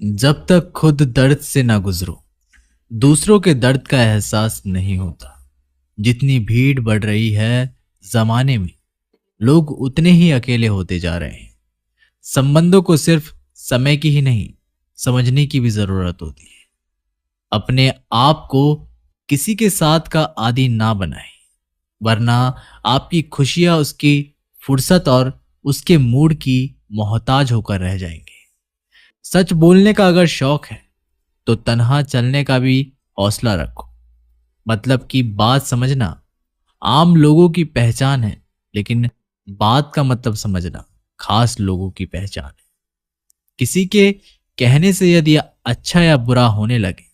जब तक खुद दर्द से ना गुजरो, दूसरों के दर्द का एहसास नहीं होता। जितनी भीड़ बढ़ रही है जमाने में, लोग उतने ही अकेले होते जा रहे हैं। संबंधों को सिर्फ समय की ही नहीं, समझने की भी जरूरत होती है। अपने आप को किसी के साथ का आदी ना बनाएं, वरना आपकी खुशियां उसकी फुर्सत और उसके मूड की मोहताज होकर रह जाएंगे। सच बोलने का अगर शौक है तो तन्हा चलने का भी हौसला रखो। मतलब की बात समझना आम लोगों की पहचान है, लेकिन बात का मतलब समझना खास लोगों की पहचान है। किसी के कहने से यदि अच्छा या बुरा होने लगे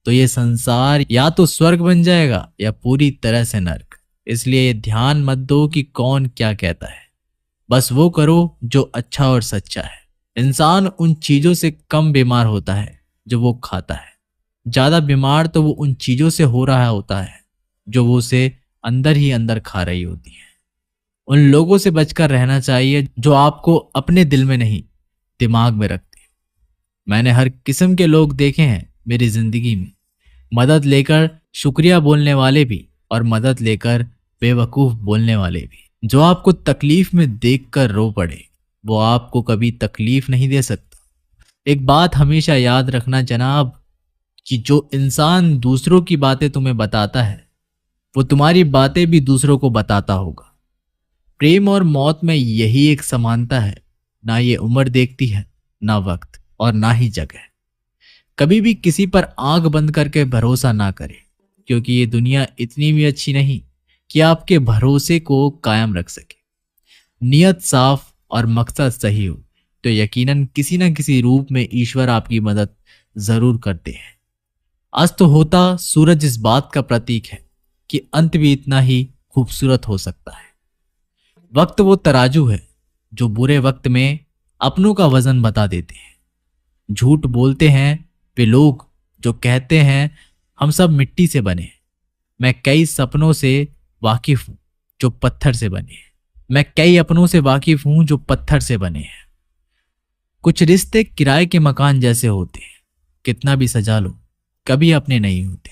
तो ये संसार या तो स्वर्ग बन जाएगा या पूरी तरह से नर्क। इसलिए ये ध्यान मत दो कि कौन क्या कहता है, बस वो करो जो अच्छा और सच्चा है। इंसान उन चीजों से कम बीमार होता है जो वो खाता है। ज्यादा बीमार तो वो उन चीजों से हो रहा होता है जो वो उसे अंदर ही अंदर खा रही होती है। उन लोगों से बचकर रहना चाहिए जो आपको अपने दिल में नहीं, दिमाग में रखते हैं। मैंने हर किस्म के लोग देखे हैं मेरी जिंदगी में। मदद लेकर शुक्रिया बोलने वाले भी और मदद लेकर बेवकूफ बोलने वाले भी। जो आपको तकलीफ में देखकर रो पड़े वो आपको कभी तकलीफ नहीं दे सकता। एक बात हमेशा याद रखना जनाब, कि जो इंसान दूसरों की बातें तुम्हें बताता है वो तुम्हारी बातें भी दूसरों को बताता होगा। प्रेम और मौत में यही एक समानता है। ना ये उम्र देखती है, ना वक्त, और ना ही जगह। कभी भी किसी पर आंख बंद करके भरोसा ना करें, क्योंकि ये दुनिया इतनी भी अच्छी नहीं कि आपके भरोसे को कायम रख सके। नियत साफ और मकसद सही हो तो यकीनन किसी न किसी रूप में ईश्वर आपकी मदद जरूर करते हैं। अस्त होता सूरज इस बात का प्रतीक है कि अंत भी इतना ही खूबसूरत हो सकता है। वक्त वो तराजू है जो बुरे वक्त में अपनों का वजन बता देते हैं। झूठ बोलते हैं वे लोग जो कहते हैं हम सब मिट्टी से बने हैं। मैं कई सपनों से वाकिफ हूं जो पत्थर से बने हैं। मैं कई अपनों से वाकिफ हूं जो पत्थर से बने हैं। कुछ रिश्ते किराए के मकान जैसे होते हैं, कितना भी सजा लो कभी अपने नहीं होते।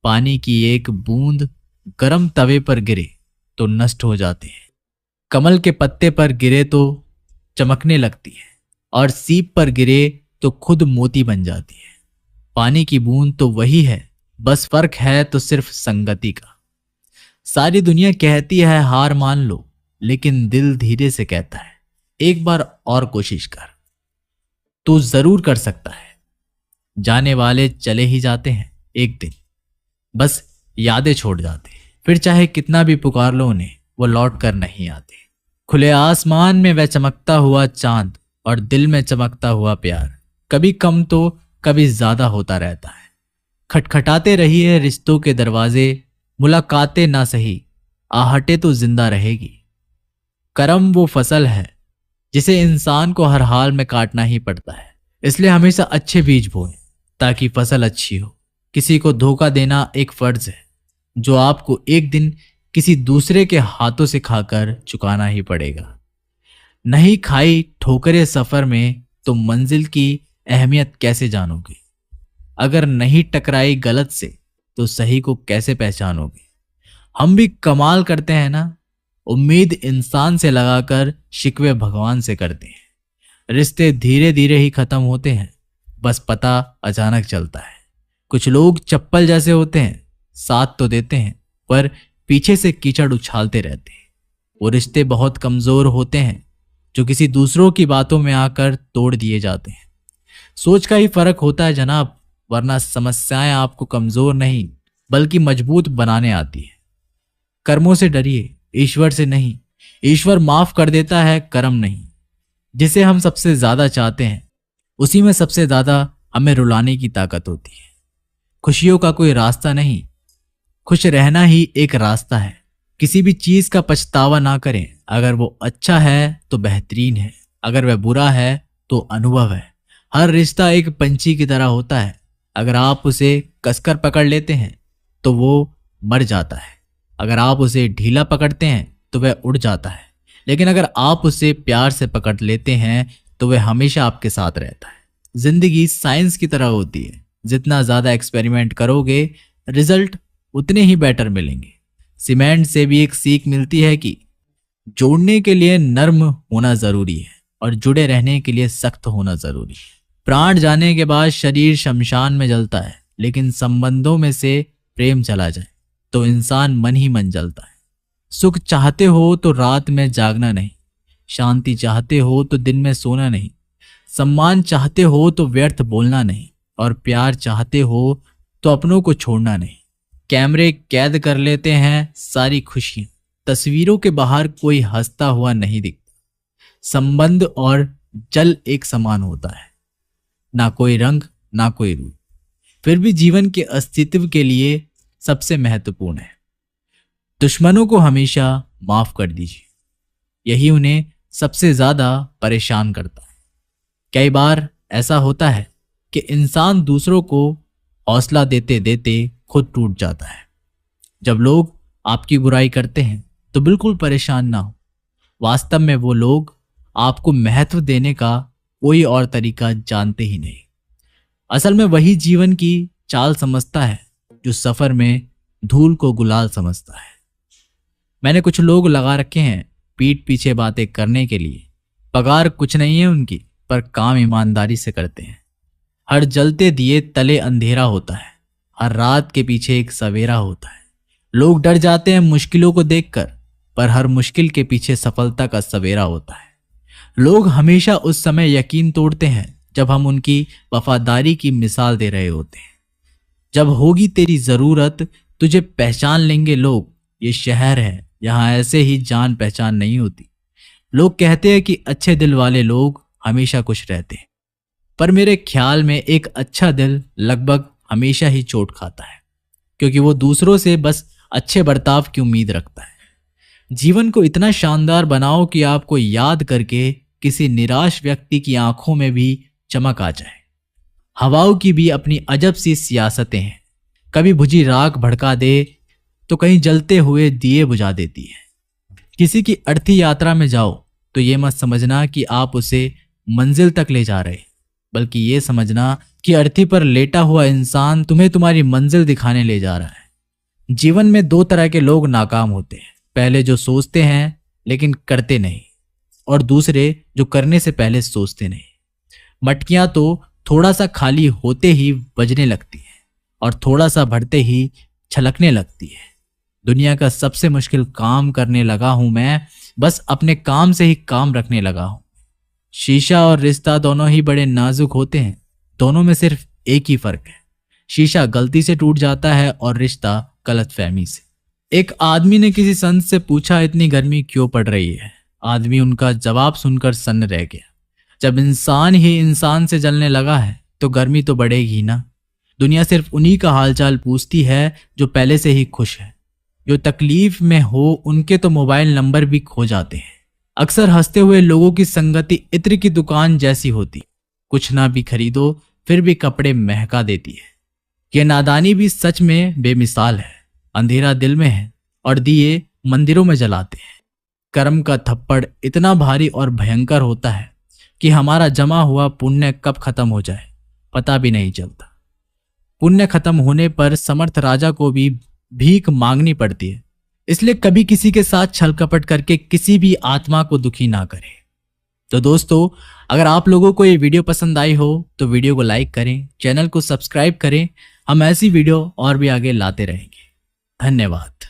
पानी की एक बूंद गर्म तवे पर गिरे तो नष्ट हो जाते हैं। कमल के पत्ते पर गिरे तो चमकने लगती है, और सीप पर गिरे तो खुद मोती बन जाती है। पानी की बूंद तो वही है, बस फर्क है तो सिर्फ संगति का। सारी दुनिया कहती है हार मान लो, लेकिन दिल धीरे से कहता है एक बार और कोशिश कर, तू जरूर कर सकता है। जाने वाले चले ही जाते हैं एक दिन, बस यादें छोड़ जाते हैं। फिर चाहे कितना भी पुकार लो उन्हें, वो लौट कर नहीं आते। खुले आसमान में वह चमकता हुआ चांद और दिल में चमकता हुआ प्यार कभी कम तो कभी ज्यादा होता रहता है। खटखटाते रहिए रिश्तों के दरवाजे, मुलाकातें ना सही आहटें तो जिंदा रहेगी। करम वो फसल है जिसे इंसान को हर हाल में काटना ही पड़ता है। इसलिए हमेशा अच्छे बीज बोएं ताकि फसल अच्छी हो। किसी को धोखा देना एक फर्ज है जो आपको एक दिन किसी दूसरे के हाथों से खाकर चुकाना ही पड़ेगा। नहीं खाई ठोकरें सफर में तो मंजिल की अहमियत कैसे जानोगे? अगर नहीं टकराई गलत से तो सही को कैसे पहचानोगे? हम भी कमाल करते हैं ना, उम्मीद इंसान से लगाकर शिकवे भगवान से करते हैं। रिश्ते धीरे धीरे ही खत्म होते हैं, बस पता अचानक चलता है। कुछ लोग चप्पल जैसे होते हैं, साथ तो देते हैं पर पीछे से कीचड़ उछालते रहते हैं। वो रिश्ते बहुत कमजोर होते हैं जो किसी दूसरों की बातों में आकर तोड़ दिए जाते हैं। सोच का ही फर्क होता है जनाब, वरना समस्याएं आपको कमजोर नहीं बल्कि मजबूत बनाने आती है। कर्मों से डरिए, ईश्वर से नहीं। ईश्वर माफ कर देता है, कर्म नहीं। जिसे हम सबसे ज्यादा चाहते हैं उसी में सबसे ज्यादा हमें रुलाने की ताकत होती है। खुशियों का कोई रास्ता नहीं, खुश रहना ही एक रास्ता है। किसी भी चीज का पछतावा ना करें। अगर वो अच्छा है तो बेहतरीन है, अगर वह बुरा है तो अनुभव है। हर रिश्ता एक पंछी की तरह होता है। अगर आप उसे कसकर पकड़ लेते हैं तो वो मर जाता है। अगर आप उसे ढीला पकड़ते हैं तो वह उड़ जाता है। लेकिन अगर आप उसे प्यार से पकड़ लेते हैं तो वह हमेशा आपके साथ रहता है। जिंदगी साइंस की तरह होती है, जितना ज्यादा एक्सपेरिमेंट करोगे रिजल्ट उतने ही बेटर मिलेंगे। सीमेंट से भी एक सीख मिलती है कि जोड़ने के लिए नर्म होना जरूरी है और जुड़े रहने के लिए सख्त होना जरूरी है। प्राण जाने के बाद शरीर शमशान में जलता है, लेकिन संबंधों में से प्रेम चला जाए तो इंसान मन ही मन जलता है। सुख चाहते हो तो रात में जागना नहीं, शांति चाहते हो तो दिन में सोना नहीं, सम्मान चाहते हो तो व्यर्थ बोलना नहीं, और प्यार चाहते हो तो अपनों को छोड़ना नहीं। कैमरे कैद कर लेते हैं सारी खुशियां, तस्वीरों के बाहर कोई हंसता हुआ नहीं दिखता। संबंध और जल एक समान होता है, ना कोई रंग ना कोई रूप, फिर भी जीवन के अस्तित्व के लिए सबसे महत्वपूर्ण है। दुश्मनों को हमेशा माफ कर दीजिए, यही उन्हें सबसे ज्यादा परेशान करता है। कई बार ऐसा होता है कि इंसान दूसरों को हौसला देते देते खुद टूट जाता है। जब लोग आपकी बुराई करते हैं तो बिल्कुल परेशान ना हो, वास्तव में वो लोग आपको महत्व देने का कोई और तरीका जानते ही नहीं। असल में वही जीवन की चाल समझता है जो सफर में धूल को गुलाल समझता है। मैंने कुछ लोग लगा रखे हैं पीठ पीछे बातें करने के लिए। पगार कुछ नहीं है उनकी, पर काम ईमानदारी से करते हैं। हर जलते दिए तले अंधेरा होता है, हर रात के पीछे एक सवेरा होता है। लोग डर जाते हैं मुश्किलों को देखकर, पर हर मुश्किल के पीछे सफलता का सवेरा होता है। लोग हमेशा उस समय यकीन तोड़ते हैं जब हम उनकी वफादारी की मिसाल दे रहे होते हैं। जब होगी तेरी जरूरत तुझे पहचान लेंगे लोग। ये शहर है, यहाँ ऐसे ही जान पहचान नहीं होती। लोग कहते हैं कि अच्छे दिल वाले लोग हमेशा खुश रहते हैं, पर मेरे ख्याल में एक अच्छा दिल लगभग हमेशा ही चोट खाता है, क्योंकि वो दूसरों से बस अच्छे बर्ताव की उम्मीद रखता है। जीवन को इतना शानदार बनाओ कि आपको याद करके किसी निराश व्यक्ति की आंखों में भी चमक आ जाए। हवाओं की भी अपनी अजब सी सियासतें हैं, कभी बुझी राख भड़का दे तो कहीं जलते हुए दिए बुझा देती है। किसी की अर्थी यात्रा में जाओ तो ये मत समझना कि आप उसे मंजिल तक ले जा रहे, बल्कि ये समझना कि अर्थी पर लेटा हुआ इंसान तुम्हें तुम्हारी मंजिल दिखाने ले जा रहा है। जीवन में दो तरह के लोग नाकाम होते हैं, पहले जो सोचते हैं लेकिन करते नहीं, और दूसरे जो करने से पहले सोचते नहीं। मटकियां तो थोड़ा सा खाली होते ही बजने लगती है और थोड़ा सा भरते ही छलकने लगती है। दुनिया का सबसे मुश्किल काम करने लगा हूं मैं, बस अपने काम से ही काम रखने लगा हूं। शीशा और रिश्ता दोनों ही बड़े नाजुक होते हैं, दोनों में सिर्फ एक ही फर्क है, शीशा गलती से टूट जाता है और रिश्ता गलतफहमी से। एक आदमी ने किसी संत से पूछा इतनी गर्मी क्यों पड़ रही है। आदमी उनका जवाब सुनकर सन्न रह गया। जब इंसान ही इंसान से जलने लगा है तो गर्मी तो बढ़ेगी ना। दुनिया सिर्फ उन्हीं का हालचाल पूछती है जो पहले से ही खुश है। जो तकलीफ में हो उनके तो मोबाइल नंबर भी खो जाते हैं। अक्सर हंसते हुए लोगों की संगति इत्र की दुकान जैसी होती, कुछ ना भी खरीदो फिर भी कपड़े महका देती है। यह नादानी भी सच में बेमिसाल है। अंधेरा दिल में है और दिए मंदिरों में जलाते हैं। कर्म का थप्पड़ इतना भारी और भयंकर होता है कि हमारा जमा हुआ पुण्य कब खत्म हो जाए पता भी नहीं चलता। पुण्य खत्म होने पर समर्थ राजा को भी भीख मांगनी पड़ती है, इसलिए कभी किसी के साथ छल कपट करके किसी भी आत्मा को दुखी ना करें। तो दोस्तों, अगर आप लोगों को ये वीडियो पसंद आई हो तो वीडियो को लाइक करें, चैनल को सब्सक्राइब करें। हम ऐसी वीडियो और भी आगे लाते रहेंगे। धन्यवाद।